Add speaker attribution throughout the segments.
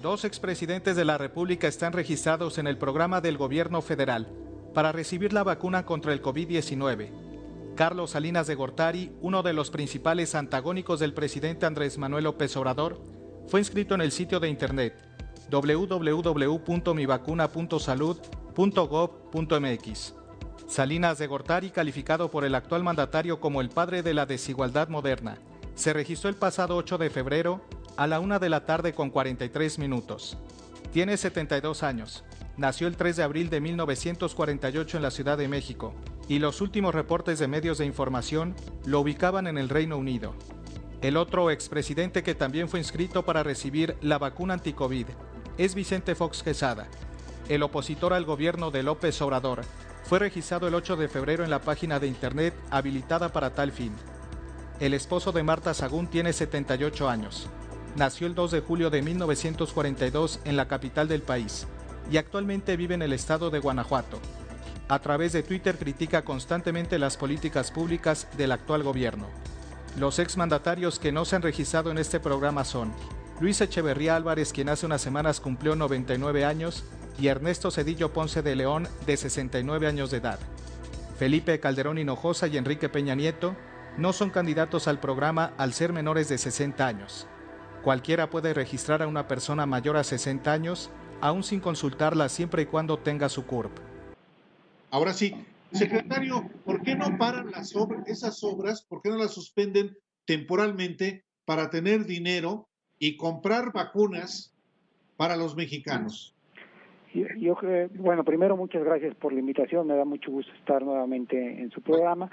Speaker 1: Dos expresidentes de la República están registrados en el programa del gobierno federal para recibir la vacuna contra el COVID-19. Carlos Salinas de Gortari, uno de los principales antagónicos del presidente Andrés Manuel López Obrador, fue inscrito en el sitio de internet www.mivacuna.salud.gov.mx. Salinas de Gortari, calificado por el actual mandatario como el padre de la desigualdad moderna, se registró el pasado 8 de febrero a la 1:43 p.m. Tiene 72 años. Nació el 3 de abril de 1948 en la Ciudad de México y los últimos reportes de medios de información lo ubicaban en el Reino Unido. El otro expresidente que también fue inscrito para recibir la vacuna anti-COVID es Vicente Fox Quesada. El opositor al gobierno de López Obrador fue registrado el 8 de febrero en la página de internet habilitada para tal fin. El esposo de Marta Sagún tiene 78 años. Nació el 2 de julio de 1942 en la capital del país y actualmente vive en el estado de Guanajuato. A través de Twitter critica constantemente las políticas públicas del actual gobierno. Los exmandatarios que no se han registrado en este programa son Luis Echeverría Álvarez, quien hace unas semanas cumplió 99 años, y Ernesto Zedillo Ponce de León, de 69 años de edad. Felipe Calderón Hinojosa y Enrique Peña Nieto no son candidatos al programa al ser menores de 60 años. Cualquiera puede registrar a una persona mayor a 60 años, aún sin consultarla, siempre y cuando tenga su CURP.
Speaker 2: Ahora sí, secretario, ¿por qué no paran esas obras? ¿Por qué no las suspenden temporalmente para tener dinero y comprar vacunas para los mexicanos?
Speaker 3: Bueno, primero muchas gracias por la invitación, me da mucho gusto estar nuevamente en su programa.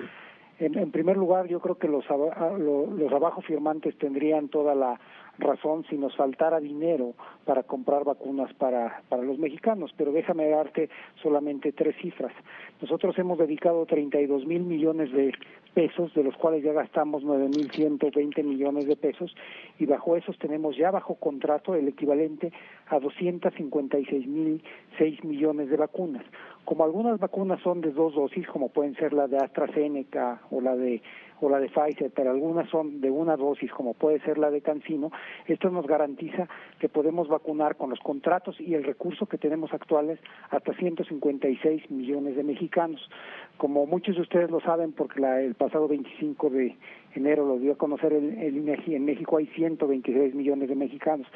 Speaker 3: En primer lugar, yo creo que los abajo firmantes tendrían toda la razón si nos faltara dinero para comprar vacunas para los mexicanos, pero déjame darte solamente 3 cifras. Nosotros hemos dedicado 32,000 millones de pesos, de los cuales ya gastamos 9,120 millones de pesos, y bajo esos tenemos ya bajo contrato el equivalente a 256,006 millones de vacunas. Como algunas vacunas son de 2 dosis, como pueden ser la de AstraZeneca o la de Pfizer, pero algunas son de 1 dosis, como puede ser la de CanSino, esto nos garantiza que podemos vacunar con los contratos y el recurso que tenemos actuales hasta 156 millones de mexicanos. Como muchos de ustedes lo saben, porque el pasado 25 de enero lo dio a conocer el INEGI, en México hay 126 millones de mexicanos,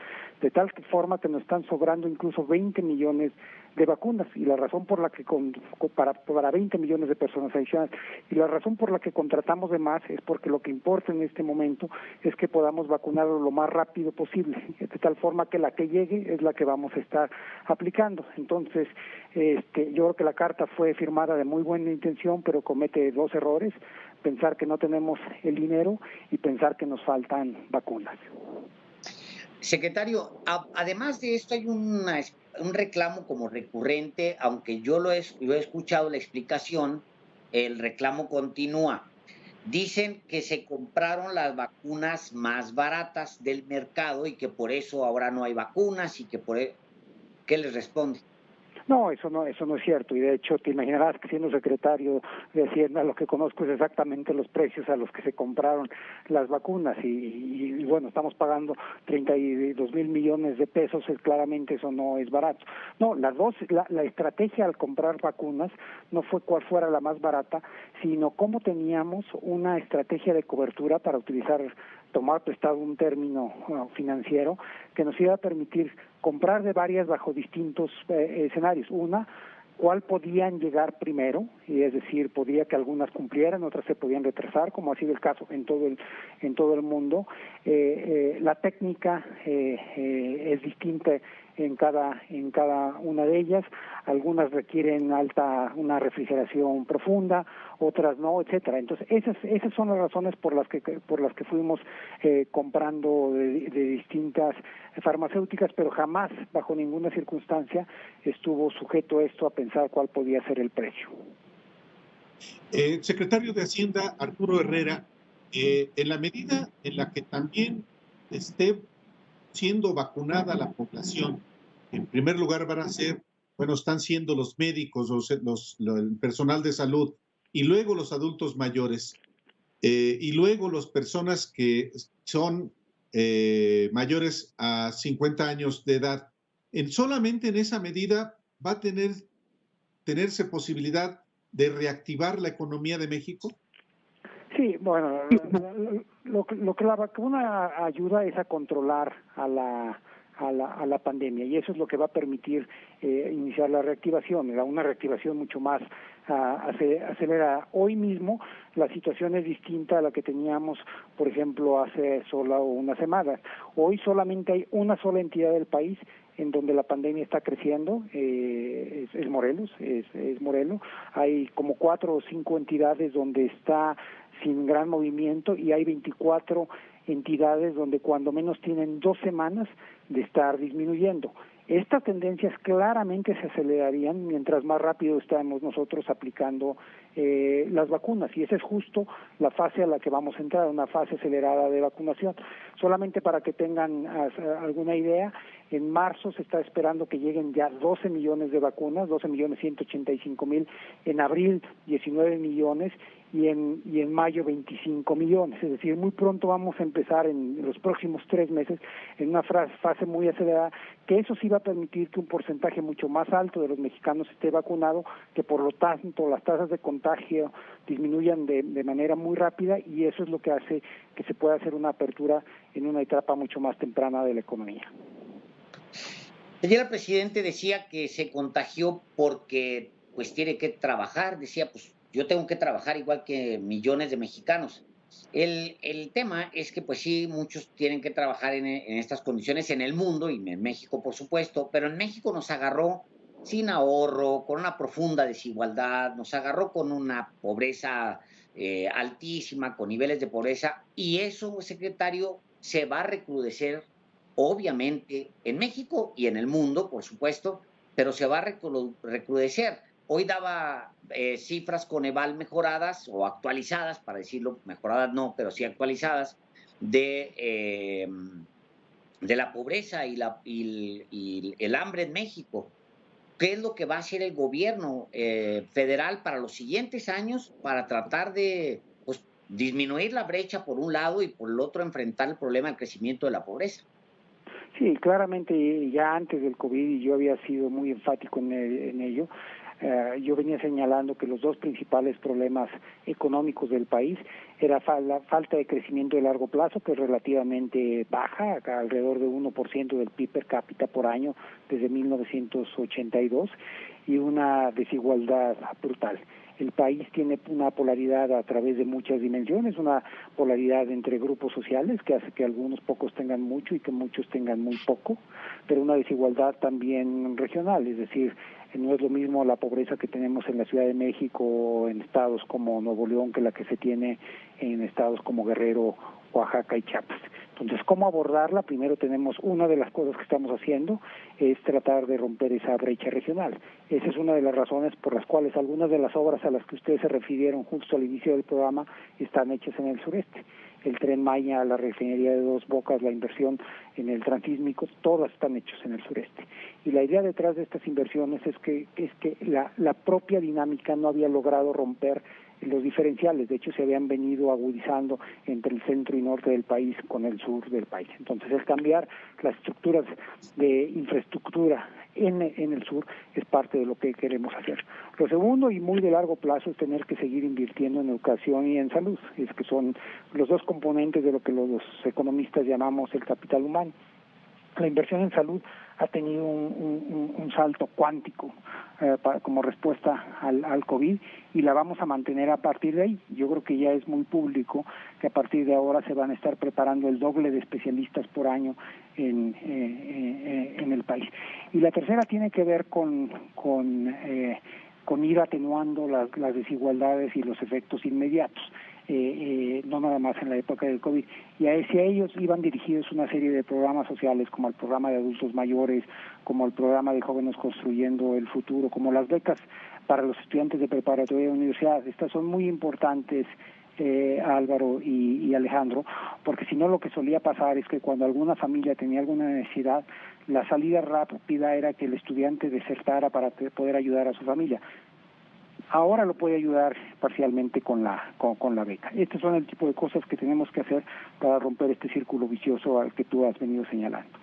Speaker 3: de tal forma que nos están sobrando incluso 20 millones de vacunas, y la razón por la que para 20 millones de personas adicionales, y la razón por la que contratamos de más es porque lo que importa en este momento es que podamos vacunarlo lo más rápido posible, de tal forma que la que llegue es la que vamos a estar aplicando. Entonces, yo creo que la carta fue firmada de muy buena intención, pero comete 2 errores: pensar que no tenemos el dinero y pensar que nos faltan vacunas.
Speaker 4: Secretario, además de esto hay un reclamo como recurrente, aunque yo lo he escuchado la explicación, el reclamo continúa. Dicen que se compraron las vacunas más baratas del mercado y que por eso ahora no hay vacunas y que ¿qué les responde?
Speaker 3: No, eso no es cierto, y de hecho te imaginarás que siendo secretario de Hacienda lo que conozco es exactamente los precios a los que se compraron las vacunas, y bueno, estamos pagando 32,000 millones de pesos, claramente eso no es barato. No, la estrategia al comprar vacunas no fue cuál fuera la más barata, sino cómo teníamos una estrategia de cobertura para tomar prestado un término financiero que nos iba a permitir comprar de varias bajo distintos escenarios. Una, cuál podían llegar primero, y es decir, podía que algunas cumplieran, otras se podían retrasar, como ha sido el caso en todo el mundo. La técnica es distinta en cada una de ellas. Algunas requieren una refrigeración profunda, otras no, etcétera. Entonces esas son las razones por las que fuimos comprando de distintas farmacéuticas, pero jamás bajo ninguna circunstancia estuvo sujeto esto a pensar cuál podía ser el precio.
Speaker 2: Secretario de Hacienda Arturo Herrera, en la medida en la que también esté siendo vacunada la población, en primer lugar están siendo los médicos, el personal de salud, y luego los adultos mayores, y luego las personas que son mayores a 50 años de edad. Solamente en esa medida va a tenerse posibilidad de reactivar la economía de México.
Speaker 3: Sí, bueno, lo que la vacuna ayuda es a controlar a la pandemia, y eso es lo que va a permitir iniciar la reactivación, una reactivación mucho más acelerada. Hoy mismo la situación es distinta a la que teníamos, por ejemplo, hace solo unas semanas. Hoy solamente hay una sola entidad del país en donde la pandemia está creciendo, es Morelos, es Morelos. Hay como 4 o 5 entidades donde está sin gran movimiento, y hay 24 entidades donde cuando menos tienen 2 semanas de estar disminuyendo. Estas tendencias claramente se acelerarían mientras más rápido estamos nosotros aplicando las vacunas, y esa es justo la fase a la que vamos a entrar, una fase acelerada de vacunación. Solamente para que tengan alguna idea, en marzo se está esperando que lleguen ya 12 millones de vacunas, 12.185.000, en abril 19 millones, y en mayo 25 millones, es decir, muy pronto vamos a empezar en los próximos 3 meses en una fase muy acelerada, que eso sí va a permitir que un porcentaje mucho más alto de los mexicanos esté vacunado, que por lo tanto las tasas de contagio disminuyan de manera muy rápida, y eso es lo que hace que se pueda hacer una apertura en una etapa mucho más temprana de la economía.
Speaker 4: Ayer el presidente decía que se contagió porque pues tiene que trabajar, decía, pues yo tengo que trabajar igual que millones de mexicanos. El tema es que pues sí, muchos tienen que trabajar en estas condiciones en el mundo y en México, por supuesto, pero en México nos agarró sin ahorro, con una profunda desigualdad, nos agarró con una pobreza altísima, con niveles de pobreza, y eso, secretario, se va a recrudecer obviamente en México y en el mundo, por supuesto, pero se va a recrudecer. Hoy daba cifras Coneval mejoradas o actualizadas, para decirlo, mejoradas no, pero sí actualizadas, de la pobreza y el hambre en México. ¿Qué es lo que va a hacer el gobierno federal para los siguientes años para tratar de pues, disminuir la brecha por un lado y por el otro enfrentar el problema del crecimiento de la pobreza?
Speaker 3: Sí, claramente ya antes del COVID, y yo había sido muy enfático en ello, yo venía señalando que los 2 principales problemas económicos del país era la falta de crecimiento de largo plazo, que es relativamente baja, acá alrededor de 1% del PIB per cápita por año desde 1982, y una desigualdad brutal. El país tiene una polaridad a través de muchas dimensiones, una polaridad entre grupos sociales que hace que algunos pocos tengan mucho y que muchos tengan muy poco, pero una desigualdad también regional, es decir, no es lo mismo la pobreza que tenemos en la Ciudad de México o en estados como Nuevo León que la que se tiene en estados como Guerrero, Oaxaca y Chiapas. Entonces, ¿cómo abordarla? Primero tenemos, una de las cosas que estamos haciendo es tratar de romper esa brecha regional. Esa es una de las razones por las cuales algunas de las obras a las que ustedes se refirieron justo al inicio del programa están hechas en el sureste. El Tren Maya, la refinería de Dos Bocas, la inversión en el Transísmico, todas están hechas en el sureste. Y la idea detrás de estas inversiones es que la propia dinámica no había logrado romper los diferenciales, de hecho se habían venido agudizando entre el centro y norte del país con el sur del país. Entonces el cambiar las estructuras de infraestructura en el sur es parte de lo que queremos hacer. Lo segundo, y muy de largo plazo, es tener que seguir invirtiendo en educación y en salud, es que son los 2 componentes de lo que los economistas llamamos el capital humano. La inversión en salud ha tenido un salto cuántico como respuesta al COVID, y la vamos a mantener a partir de ahí. Yo creo que ya es muy público que a partir de ahora se van a estar preparando el doble de especialistas por año en el país. Y la tercera tiene que ver con ir atenuando las desigualdades y los efectos inmediatos. No nada más en la época del COVID, y hacia ellos iban dirigidos una serie de programas sociales como el programa de adultos mayores, como el programa de jóvenes construyendo el futuro, como las becas para los estudiantes de preparatoria y universidad. Estas son muy importantes, Álvaro y Alejandro, porque si no lo que solía pasar es que cuando alguna familia tenía alguna necesidad, la salida rápida era que el estudiante desertara para poder ayudar a su familia. ahora lo puede ayudar parcialmente con la beca. Estos son el tipo de cosas que tenemos que hacer para romper este círculo vicioso al que tú has venido señalando.